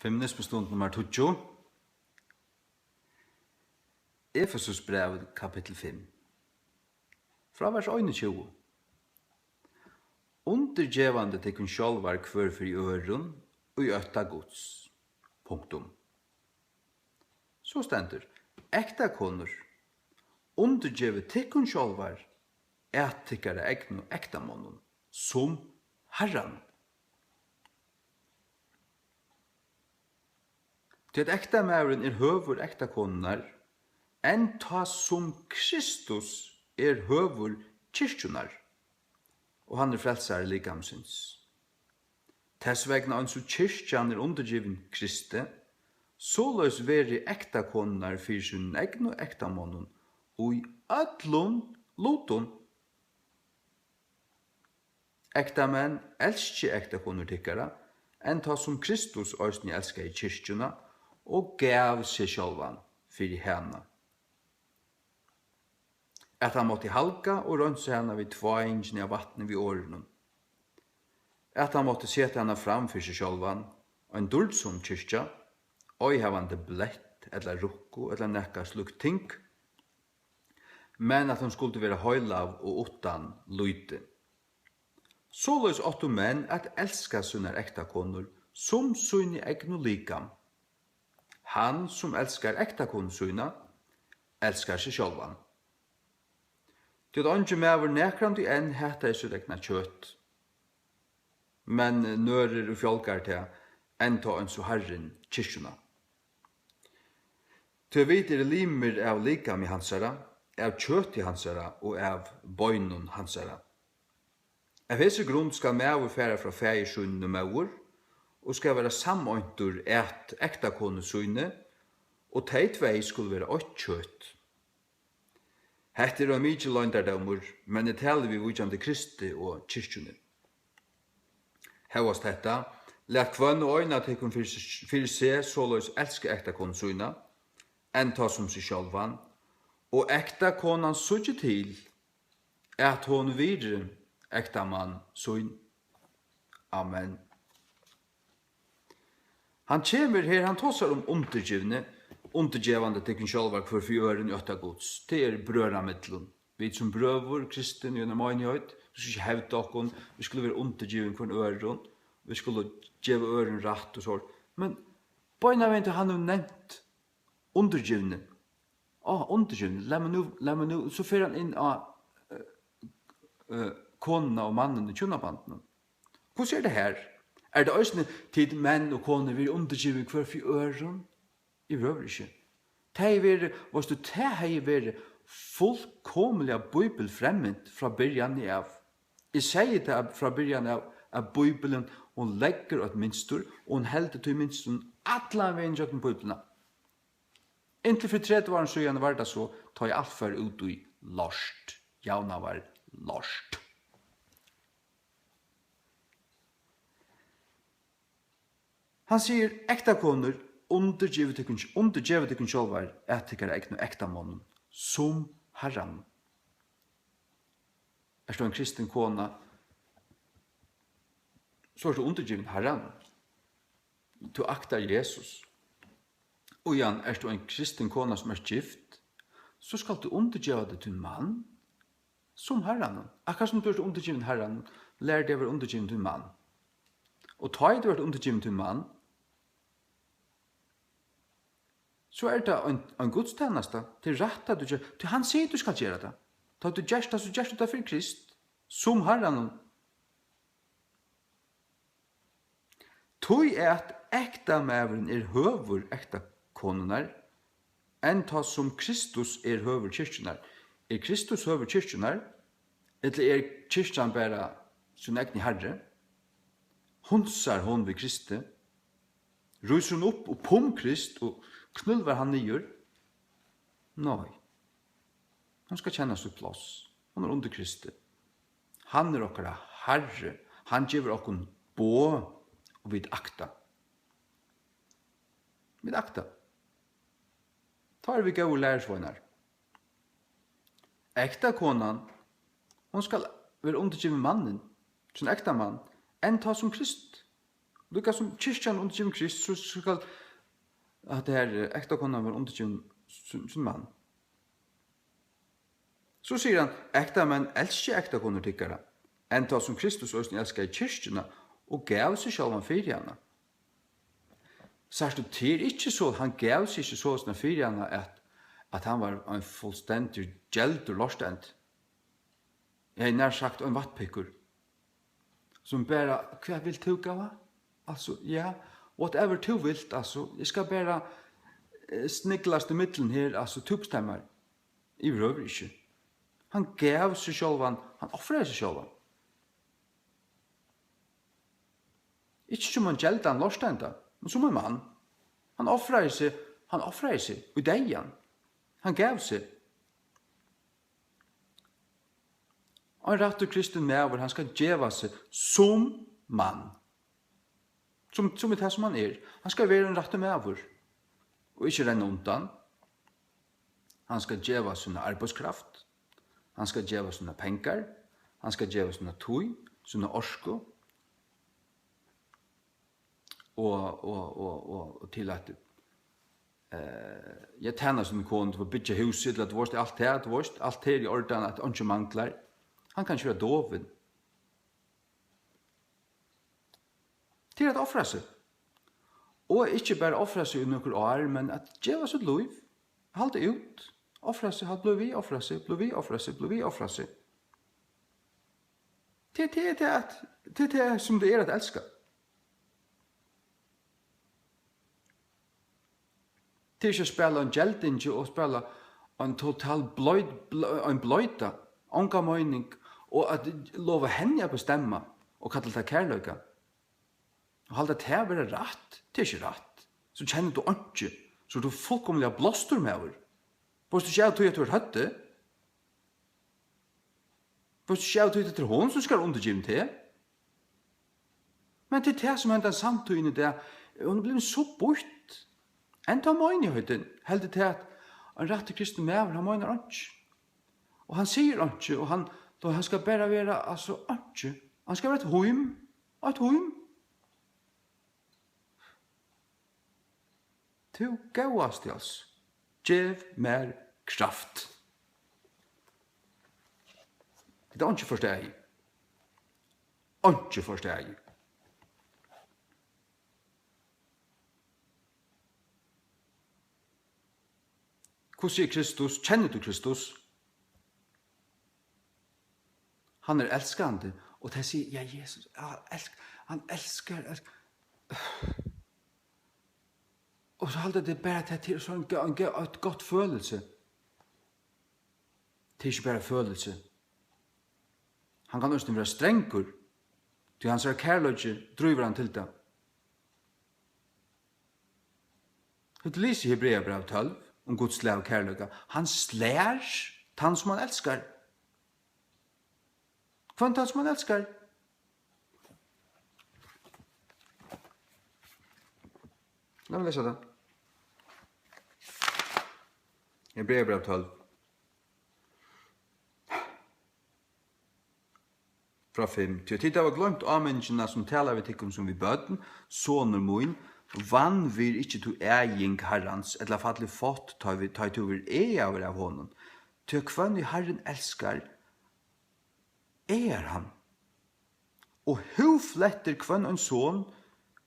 Feminismestund nummer 20. Efesus brev kapitel 5. Fra vers 21. Undergevande tekken sjálvar kvør for i øren og i øtta gods. Punktum. Så stendur, ekta konur, undergjeve tekken sjálvar at tikkara egnu ekta månun, som herran. Til at ekta mæren høvur ekta konunar, enn ta som Kristus høvur kyrkjunar, og han frelsar likamsins. Tess vegna ans kyrkjan undergiven Kristi, såløs veri ekta konunar fyrir sin egnu ekta månun, og i öllum lutum. Ekta menn elskje ekta konur tikkara, enn ta som Kristus òsni elska i kyrkjuna, og gav seg sjálvan fyrir hana. At han måtte halka og rønse hana vid tvaingene av vattnet vid åren. At han måtte sette hana fram fyrir seg sjálvan, og en duldsum kyrkja, og havande blett, eller rukko, eller nekka slukt ting, men at han skulle være høylav og utan lyte. Såleis åttu menn at elska sunnar ekta konur, som sunni egnu likam. Han som elskar ekta konu sunna, elskar seg sjálvan. Til at ongi mever nekrandi enn heta i sitt egna kjøtt, men nører og fjolkar til enn ta en så herren kyrkjuna. Til vit limer av likam i hansara, av kjøtt i hansara og av bøynun hansara. Av hese grunn skal mever færa fra fægersunn og mever, og skal være samøyntur et ekta konu sunne, og teit vei skulle være ått kjøtt. Hette er mykje løgndardomur, men det taler vi vujande Kristi og kyrkjune. Hevast detta, let kvann og øyna tekum fyrir seg såløys elske ekta konu sunna, enn ta som seg sjálvan, og ekta konan sutje til, at hon videre ekta mann sunn. Amen. Han kommer her, han tossar om undergevande tekken sjálvar kvar for øren i åtta gods. Det brøramidlun. Vi som brøver, kristen, gjennom øynehøyt, vi skulle ikke hevde okkon, vi skulle være undergiven kvar øren, vi skulle gjeve øren rett og sånt. Men bøyna veien til han har nevnt undergivne. Undergivne, la meg nu, så fer han inn av konene og mannen i kjønnabandene. Hvordan det her? Det også tid menn og koner vil undergive hver for øren? I røver ikke. Det har vært fullkomlig bibelfremment fra byrjan av. Jeg sier det fra byrjan av Bibelen, og legger et minstur, og hun helder til minstun alle veien gjøkken Bibelen. Inntil for 30 år siden var det så, tar jeg alt for ut i lorst. Jauna var lorst. Han sier, ekta koner, undergivet tykken sjálvar, at tykkar egnu ekta månen, som herran. Er du en kristen kona, så er du undergivet herran. Du aktar Jesus. Og igjen, er du en kristen kona som er gift, så skal du undergivet det til en mann, som herran. Akkurat som du er undergivet herran, lær det være undergivet til en mann. Og ta i du er undergivet til en mann, så er det en gudstjeneste til rett at du gjør. Til han sier du skal gjøre det. Da du gjør det, så gjør du det for Krist, som herren. Tog at ekta mæveren høver ekta konunar, enn ta som Kristus høver kyrkjunar. Kristus høver kyrkjunar, eller kyrkjan bare sin egen herre? Hunsar hon ved Kristi, ryser hun opp og pom Krist, og knulver han nyer? Nei. Han skal kjenne sitt plass. Han under Kristi. Han okkara herre. Han giver okkon bå og vid akta. Vid akta. Tar vi gå og lærersvånar. Ekta konan, hon skal være undergiven mannen, sin ekta mann, enn ta som Krist. Lukka som kyrkjan undergiven Krist, så skal at det her ekta kona var undergiven sin mann. Så sier han, ekta menn elsker ekta koner tykkara, enn ta som Kristus også elsker i kyrkjena, og gav seg sjálvan fyrir henne. Særst det er ikke så, han gav seg ikke så fyrir henne at han var en fullstendig gjeld og lorstand. Jeg har nær sagt en vattpikkur, som bare, hva vil du gava? Altså, ja, whatever du vil, altså, jeg skal bare sniglast i middelen her, altså, tupstemmer. I røver ikke. Han gav seg sjálvan, han offrer seg sjálvan. Ikke som en gjeldan lorstenda, men som en mann. Han offrer seg, i deian. Han gav seg. Og rett og kristen medover, han skal djeva seg som mann. Som er det som han er. Han skal være en rett og medover. Og ikke renne undan. Han skal djeva sina arbeidskraft. Han skal djeva sina pengar. Han skal djeva sina tøy, sina orsko. Og til at jeg tjener som kone til å bygge huset, til at det var alt det, alt det i orden, at han ikke mangler. Han kan ikke være doven. Til at offre seg. Og ikke bare offre seg i noen år, men at djeva sitt liv, halte ut, offre seg, bli vi offre seg, bli vi offre seg, bli vi offre seg. Det er som det er at elska. Det er ikke å spille en gjeldinge og spille en total bløyta, ånga mening, og at lova henne å bestemme og kalle det kærløyga. Og halde det her være rett, det er ikke rett. Så kjenner du ikke, så du fullkomlig blåster med over. Hvis du ikke er at du har hørt det, hvis du ikke er at du hon som skal undergive til, men det er det som hender samtidig det, hun blir så bort. Enda møyne høyden, heldig til at en rett til kristen med han møyner ikke. Og han sier ikke, og han skal bare være, altså, ikke. Han skal være et høym. Til gauast til oss. Gjev mer kraft. Det er ikke forsteg. Ikke forsteg. Hvordan er Kristus? Kjenner du Kristus? Han er elskande, og det sier, ja, Jesus, han elsker. Og så holder det bare til så en godt følelse. Det er ikke bare følelse. Han kan også være strengur, til hans kærløyge driver han til det. Hva lyser Hebrea brev 12? Om Guds lær og kærløyga. Han slær han som han elskar. Hva han som han elskar? La meg lese det. Hebreerbrev 12. Fra 5. Til tid var glemt av menneskene som taler vi tikkum som vi bøten, soner moin, vann vir ikkje to eiing herrans, eller fattelig fått ta i to vir eier av honom. Til kvann i herren elskar, han. Og hu fletter kvann en son,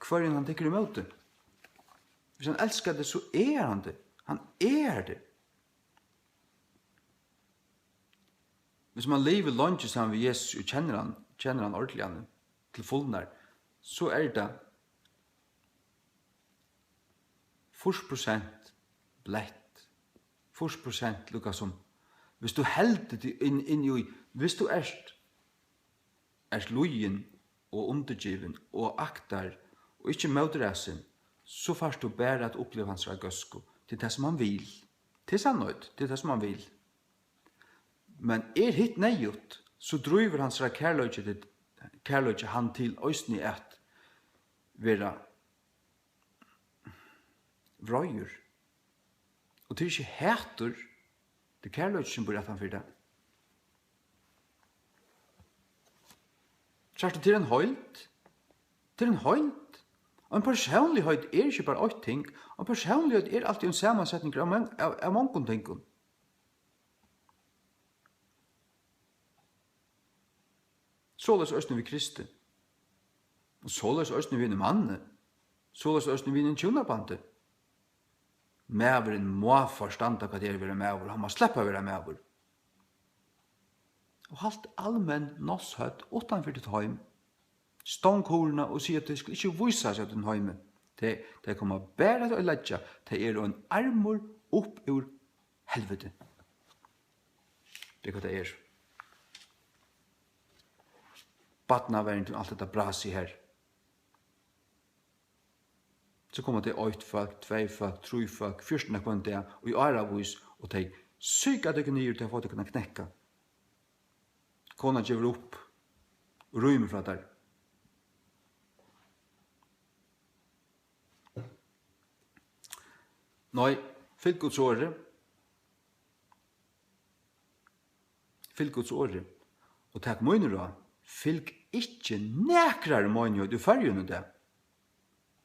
kvann han tekker imot det. Hvis han elskar det, så han det. Han det. Hvis man lever lunge sammen med Jesus og kjenner han ordentlig til fullnær, så det 40% blett. 40% lukka som. Hvis du helder det inn i, hvis du er lojen og undergiven og aktar og ikke møtressen, så først du bare at oppleve hans ragøsko til det som han vil. Til sannøyd, til det som han vil. Men hitt nøyut, så driver hans kærløyge han til òsni at vera vrøyer. Og det ikke hætur, det kærløyge som bor etter han for det. Kjæreste, til en høylt. En personlighet ikke bare ett ting, en personlighet alltid en sammansättning av många ting. Således østene vi Kristi. Således østene vi manne. Således østene vi en tjonabande. Mæveren må forstanda hva det er å være mæver. Han må slippe å være mæver. Og halt allmenn noshøtt utanfor ditt heim. Stångkorna og sier at det skal ikke vise seg den heime. Det kommer bare til å ledja. Det er en armor opp ur helvete. Det er hva det er. Badnaværing til alt dette brasi her. Så kommer det 8 folk, 2 folk, 3 folk, 14 på en dag, og i aravis, og de syka deg nye til å få det kunne knekka. Kona giver opp, og rymer fra der. Nei, fylg Guds åre. Fylg Guds åre. Og takk møyner da, fylg ikke nekrar møyner du fargjønner det.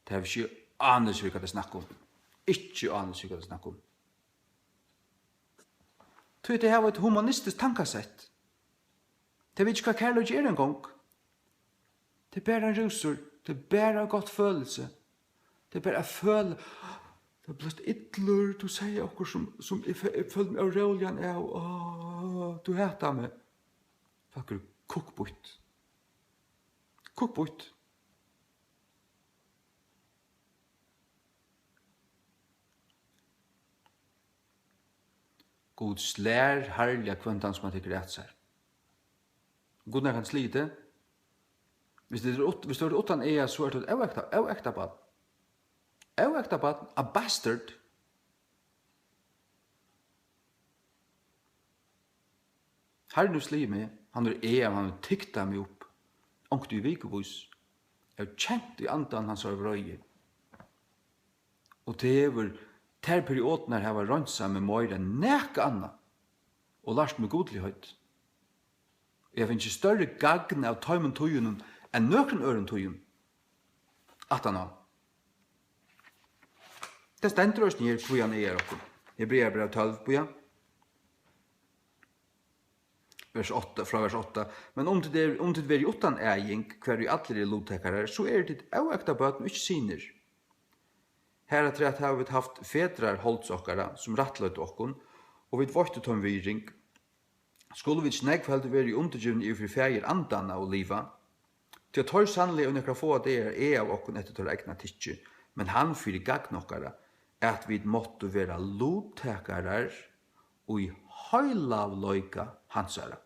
Det er ikke anes hva det snakker om. Ikke anes hva det snakker om. Så det har et humanistisk tankasett. Det vet ikke hva kærlighet er en gang. Det er bare en russer. Det er bare en godt følelse. Det er bare en følelse. Det er blitt ytler. Du sier akkurat som jeg føler meg av røljan. Du heter meg. Fakker kokbort. Kokbort. God slær herliga kventan som han tykker rett seg. God når han sliter. Hvis du er utan ea, så er det avekta bad. Avekta bad, a bastard. Herren er sliv med, han er ea, han har tykta meg opp. Onk du i vikebus. Jeg har kjent i andan hans av røye. Og det er ter perioden her var rønsa med møyre nekka anna og lart med godlighet. Jeg finner ikke større gagn av tøymen tøyenen enn nøkren øren tøyen. At han har. Det stender oss nye hvor han er okkur. Hebreer brev 12 på ja. Vers 8, fra vers 8. Men om det er utan eiing, hver vi atler er lovtekare, så er det avekta bøten ikke syner. Her at rett har vi haft fedrar holdsokkara som rattløyt okkon, og vi vortet tom viring. Skulle vi snegfald være undergivne i fri feir andanna og liva, til at hår sannlig og nekra få det er av okkon etter tår egna tidsje, men han fyrir gagn okkara, at vi måtte være lovtekarar og i høylavløyka hansara.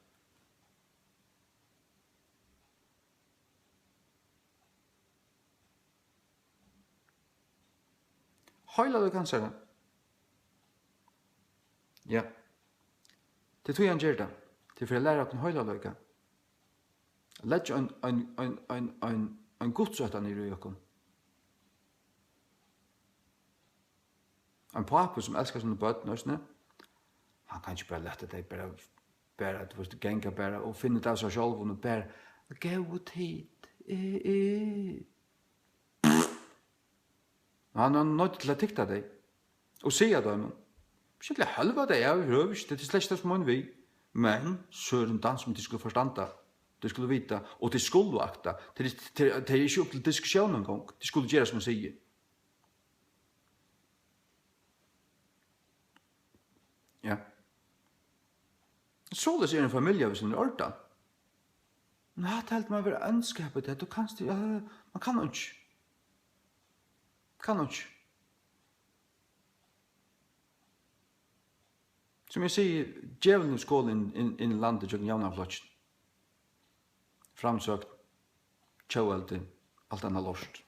Høylavløyka hansara. Ja. Det tror han gjør det. Det er for å lære oss høylavløyka. Lætt en godsøtan i røyken. En pape som elskar sånne bøtten, han kan ikke bare lette deg, bare at du genga bare, og finne det av seg selv, og bare, gå tid. Han er nødt til å tikta deg, og sier dem, skikkelig halva deg, jeg hører ikke, det er slett som man vil, men søren dans som de skulle forstanda, de skulle vite, og de skulle akta, det er ikke opp til diskusjon en gang, de skulle gjøre som man sier. Ja. Således er en familie hvis den er ordan. Men jeg har talt meg å være ønskapet det, man kan ikke. Kan ikke. Som jeg sier, djevelen i skålen inn i landet til javna flotsen. Framsøkt, tjauelde, alt annet lort.